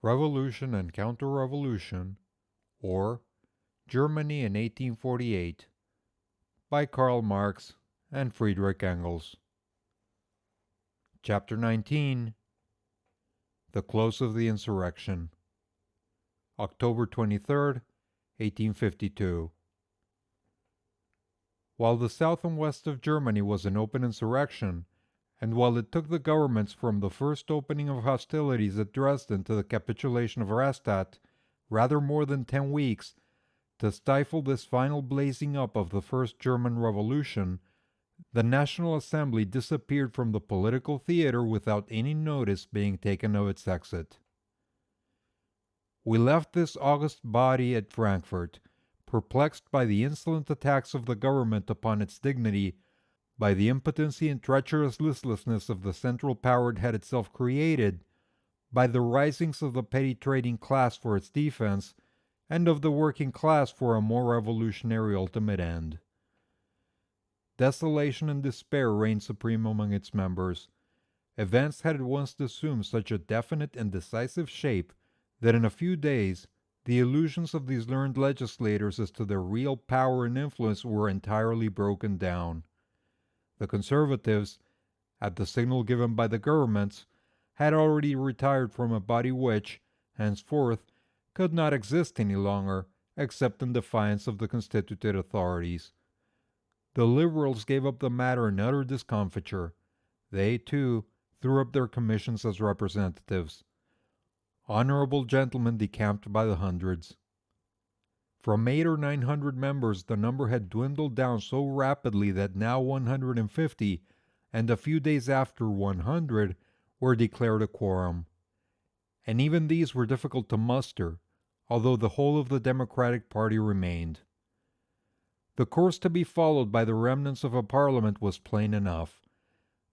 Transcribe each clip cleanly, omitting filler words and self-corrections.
Revolution and Counter-Revolution, or Germany in 1848, by Karl Marx and Friedrich Engels. Chapter 19. The Close of the Insurrection. October 23rd, 1852. While the south and west of Germany was in open insurrection, and while it took the governments from the first opening of hostilities at Dresden to the capitulation of Rastatt rather more than 10 weeks to stifle this final blazing up of the first German Revolution, the National Assembly disappeared from the political theater without any notice being taken of its exit. We left this august body at Frankfurt, perplexed by the insolent attacks of the government upon its dignity, by the impotency and treacherous listlessness of the central power it had itself created, by the risings of the petty trading class for its defense, and of the working class for a more revolutionary ultimate end. Desolation and despair reigned supreme among its members. Events had at once assumed such a definite and decisive shape that in a few days the illusions of these learned legislators as to their real power and influence were entirely broken down. The conservatives, at the signal given by the governments, had already retired from a body which, henceforth, could not exist any longer except in defiance of the constituted authorities. The liberals gave up the matter in utter discomfiture. They, too, threw up their commissions as representatives. Honorable gentlemen decamped by the hundreds. From 800 or 900 members, the number had dwindled down so rapidly that now 150, and a few days after 100, were declared a quorum. And even these were difficult to muster, although the whole of the Democratic Party remained. The course to be followed by the remnants of a parliament was plain enough.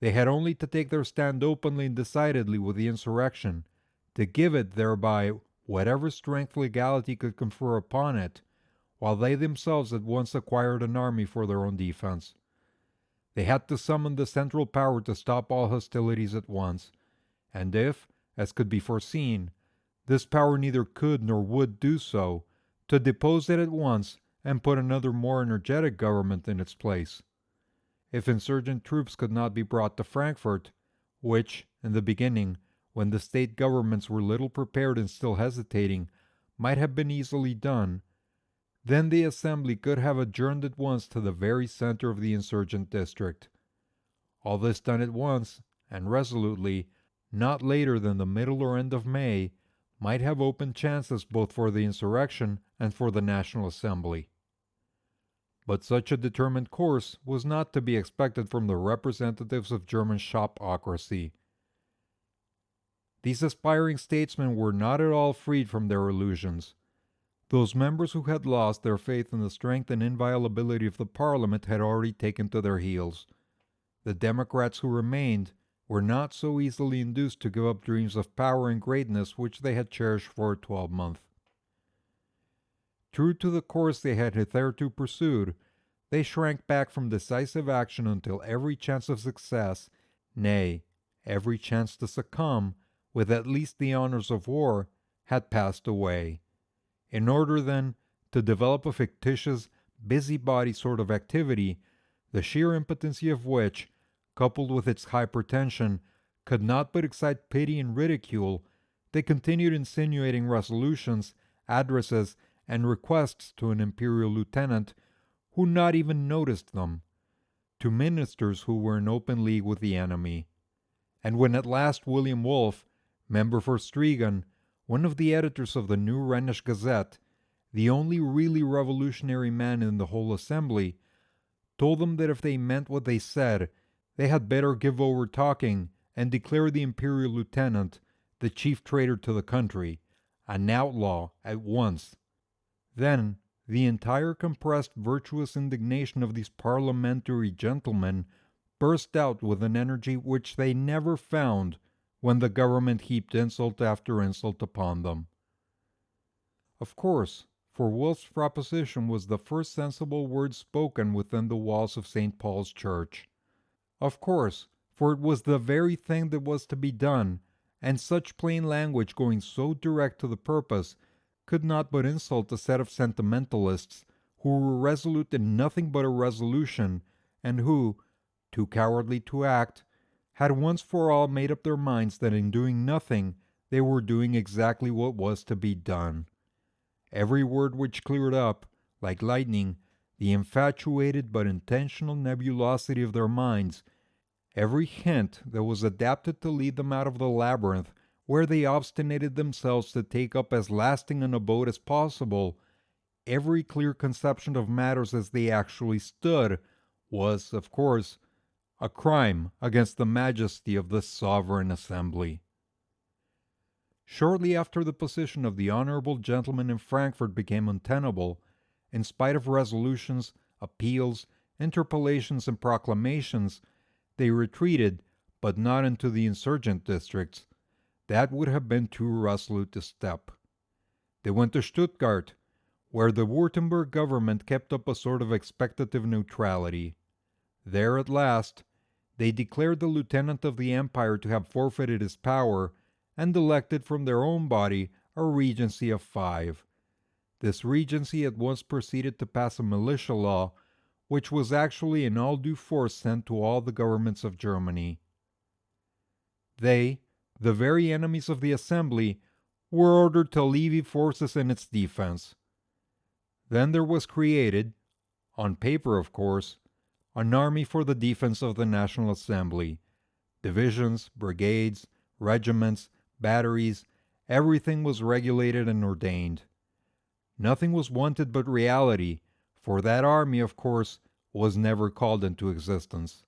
They had only to take their stand openly and decidedly with the insurrection, to give it thereby whatever strength legality could confer upon it, while they themselves at once acquired an army for their own defense. They had to summon the central power to stop all hostilities at once, and if, as could be foreseen, this power neither could nor would do so, to depose it at once and put another more energetic government in its place. If insurgent troops could not be brought to Frankfurt, which, in the beginning, when the state governments were little prepared and still hesitating, might have been easily done, then the assembly could have adjourned at once to the very center of the insurgent district. All this done at once, and resolutely, not later than the middle or end of May, might have opened chances both for the insurrection and for the National Assembly. But such a determined course was not to be expected from the representatives of German shopocracy. These aspiring statesmen were not at all freed from their illusions. Those members who had lost their faith in the strength and inviolability of the Parliament had already taken to their heels. The Democrats who remained were not so easily induced to give up dreams of power and greatness which they had cherished for a 12-month. True to the course they had hitherto pursued, they shrank back from decisive action until every chance of success, nay, every chance to succumb, with at least the honors of war, had passed away. In order, then, to develop a fictitious, busybody sort of activity, the sheer impotency of which, coupled with its high pretension, could not but excite pity and ridicule, they continued insinuating resolutions, addresses, and requests to an imperial lieutenant, who not even noticed them, to ministers who were in open league with the enemy. And when at last William Wolff, member for Striegern, one of the editors of the New Rhenish Gazette, the only really revolutionary man in the whole assembly, told them that if they meant what they said, they had better give over talking and declare the imperial lieutenant the chief traitor to the country, an outlaw at once. Then the entire compressed virtuous indignation of these parliamentary gentlemen burst out with an energy which they never found when the government heaped insult after insult upon them. Of course, for Wolff's proposition was the first sensible word spoken within the walls of St. Paul's Church. Of course, for it was the very thing that was to be done, and such plain language going so direct to the purpose could not but insult a set of sentimentalists who were resolute in nothing but a resolution, and who, too cowardly to act, had once for all made up their minds that in doing nothing they were doing exactly what was to be done. Every word which cleared up, like lightning, the infatuated but intentional nebulosity of their minds, every hint that was adapted to lead them out of the labyrinth where they obstinated themselves to take up as lasting an abode as possible, every clear conception of matters as they actually stood, was, of course, a crime against the majesty of the sovereign assembly. Shortly after the position of the honorable gentleman in Frankfurt became untenable, in spite of resolutions, appeals, interpellations, and proclamations, they retreated, but not into the insurgent districts. That would have been too resolute a step. They went to Stuttgart, where the Württemberg government kept up a sort of expectative neutrality. There, at last, they declared the lieutenant of the empire to have forfeited his power, and elected from their own body a regency of 5. This regency at once proceeded to pass a militia law, which was actually in all due force sent to all the governments of Germany. They, the very enemies of the assembly, were ordered to levy forces in its defense. Then there was created, on paper of course, an army for the defense of the National Assembly. Divisions, brigades, regiments, batteries, everything was regulated and ordained. Nothing was wanted but reality, for that army, of course, was never called into existence.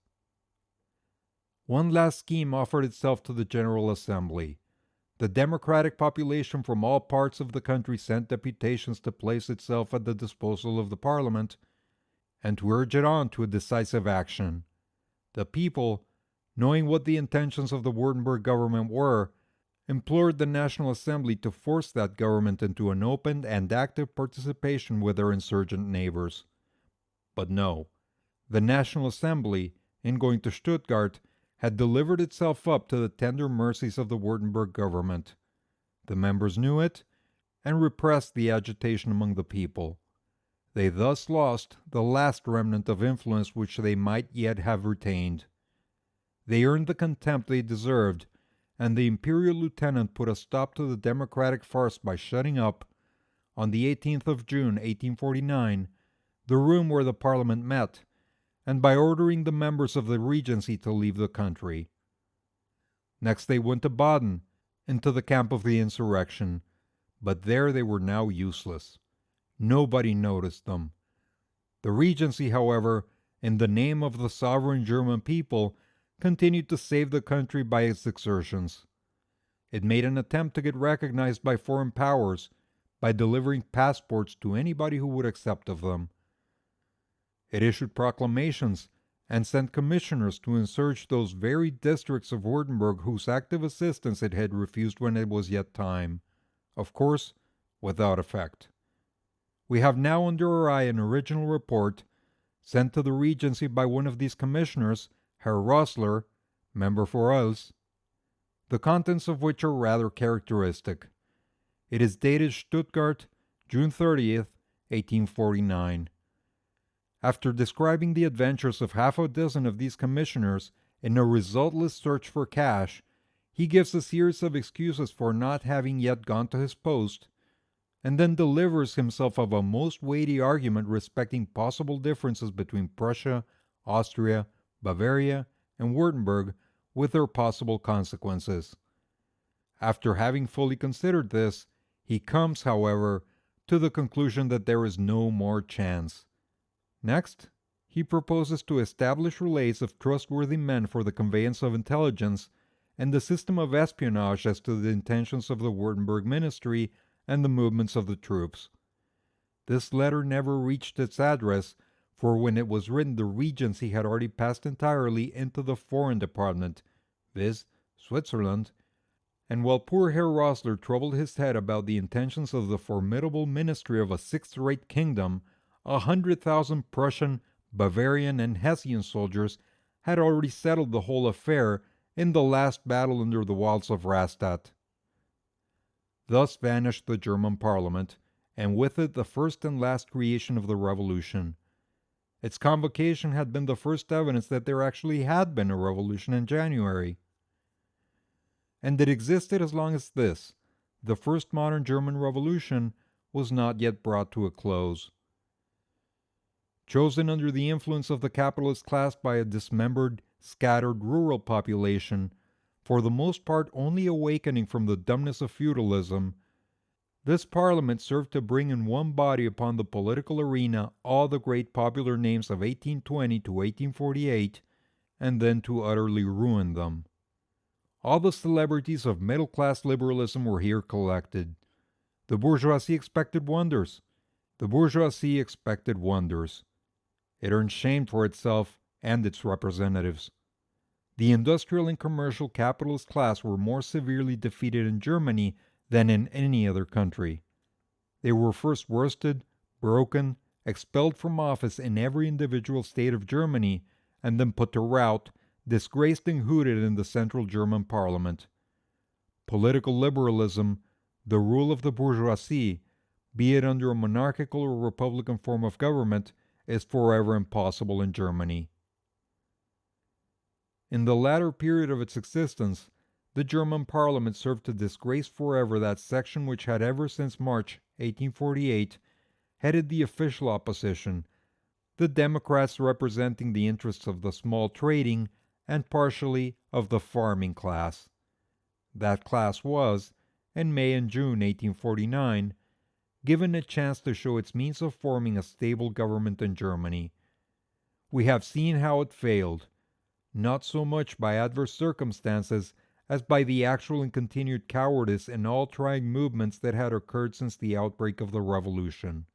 One last scheme offered itself to the General Assembly. The democratic population from all parts of the country sent deputations to place itself at the disposal of the Parliament, and to urge it on to a decisive action. The people, knowing what the intentions of the Württemberg government were, implored the National Assembly to force that government into an open and active participation with their insurgent neighbors. But no, the National Assembly, in going to Stuttgart, had delivered itself up to the tender mercies of the Württemberg government. The members knew it, and repressed the agitation among the people. They thus lost the last remnant of influence which they might yet have retained. They earned the contempt they deserved, and the imperial lieutenant put a stop to the democratic farce by shutting up, on the 18th of June, 1849, the room where the Parliament met, and by ordering the members of the Regency to leave the country. Next they went to Baden, into the camp of the insurrection, but there they were now useless. Nobody noticed them. The Regency, however, in the name of the sovereign German people, continued to save the country by its exertions. It made an attempt to get recognized by foreign powers by delivering passports to anybody who would accept of them. It issued proclamations and sent commissioners to ensearch those very districts of Württemberg whose active assistance it had refused when it was yet time, of course, without effect. We have now under our eye an original report, sent to the Regency by one of these commissioners, Herr Rossler, member for Oels, the contents of which are rather characteristic. It is dated Stuttgart, June 30th, 1849. After describing the adventures of half a dozen of these commissioners in a resultless search for cash, he gives a series of excuses for not having yet gone to his post, and then delivers himself of a most weighty argument respecting possible differences between Prussia, Austria, Bavaria, and Württemberg, with their possible consequences. After having fully considered this, he comes, however, to the conclusion that there is no more chance. Next, he proposes to establish relays of trustworthy men for the conveyance of intelligence, and a system of espionage as to the intentions of the Württemberg ministry and the movements of the troops. This letter never reached its address, for when it was written the Regency had already passed entirely into the foreign department, viz., Switzerland, and while poor Herr Rossler troubled his head about the intentions of the formidable ministry of a sixth-rate kingdom, 100,000 Prussian, Bavarian, and Hessian soldiers had already settled the whole affair in the last battle under the walls of Rastatt. Thus vanished the German parliament, and with it the first and last creation of the revolution. Its convocation had been the first evidence that there actually had been a revolution in January. And it existed as long as this, the first modern German revolution, was not yet brought to a close. Chosen under the influence of the capitalist class by a dismembered, scattered rural population, for the most part only awakening from the dumbness of feudalism, this parliament served to bring in one body upon the political arena all the great popular names of 1820 to 1848, and then to utterly ruin them. All the celebrities of middle-class liberalism were here collected. The bourgeoisie expected wonders. The bourgeoisie expected wonders. It earned shame for itself and its representatives. The industrial and commercial capitalist class were more severely defeated in Germany than in any other country. They were first worsted, broken, expelled from office in every individual state of Germany, and then put to rout, disgraced and hooted in the central German parliament. Political liberalism, the rule of the bourgeoisie, be it under a monarchical or republican form of government, is forever impossible in Germany. In the latter period of its existence, the German parliament served to disgrace forever that section which had ever since March 1848 headed the official opposition, the Democrats representing the interests of the small trading and partially of the farming class. That class was, in May and June 1849, given a chance to show its means of forming a stable government in Germany. We have seen how it failed, not so much by adverse circumstances as by the actual and continued cowardice in all trying movements that had occurred since the outbreak of the revolution.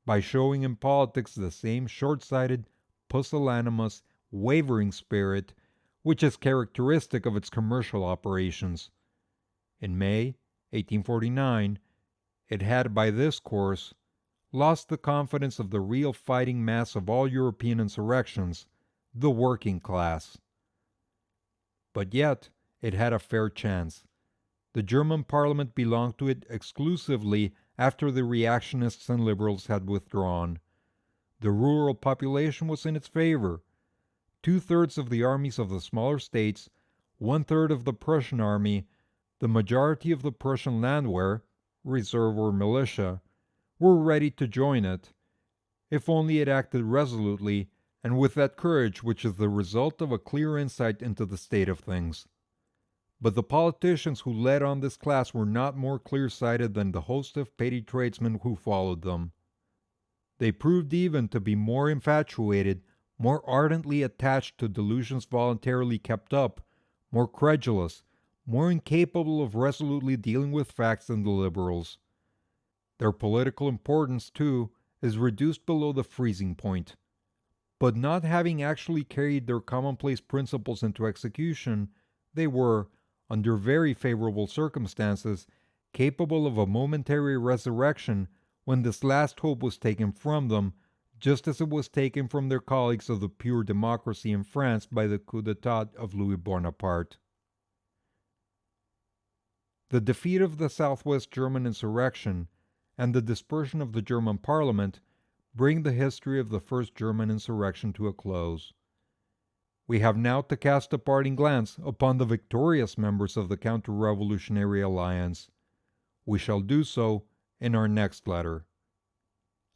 By showing in politics the same short-sighted, pusillanimous, wavering spirit which is characteristic of its commercial operations. In May 1849, it had by this course lost the confidence of the real fighting mass of all European insurrections, the working class. But yet, it had a fair chance. The German parliament belonged to it exclusively after the reactionists and liberals had withdrawn. The rural population was in its favor. 2/3 of the armies of the smaller states, 1/3 of the Prussian army, the majority of the Prussian Landwehr, reserve or militia, were ready to join it, if only it acted resolutely and with that courage which is the result of a clear insight into the state of things. But the politicians who led on this class were not more clear-sighted than the host of petty tradesmen who followed them. They proved even to be more infatuated, more ardently attached to delusions voluntarily kept up, more credulous, more incapable of resolutely dealing with facts than the liberals. Their political importance, too, is reduced below the freezing point. But not having actually carried their commonplace principles into execution, they were, under very favorable circumstances, capable of a momentary resurrection when this last hope was taken from them, just as it was taken from their colleagues of the pure democracy in France by the coup d'etat of Louis Bonaparte. The defeat of the Southwest German insurrection and the dispersion of the German parliament bring the history of the first German insurrection to a close. We have now to cast a parting glance upon the victorious members of the counter-revolutionary alliance. We shall do so in our next letter.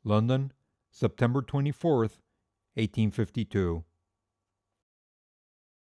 London, September 24th, 1852.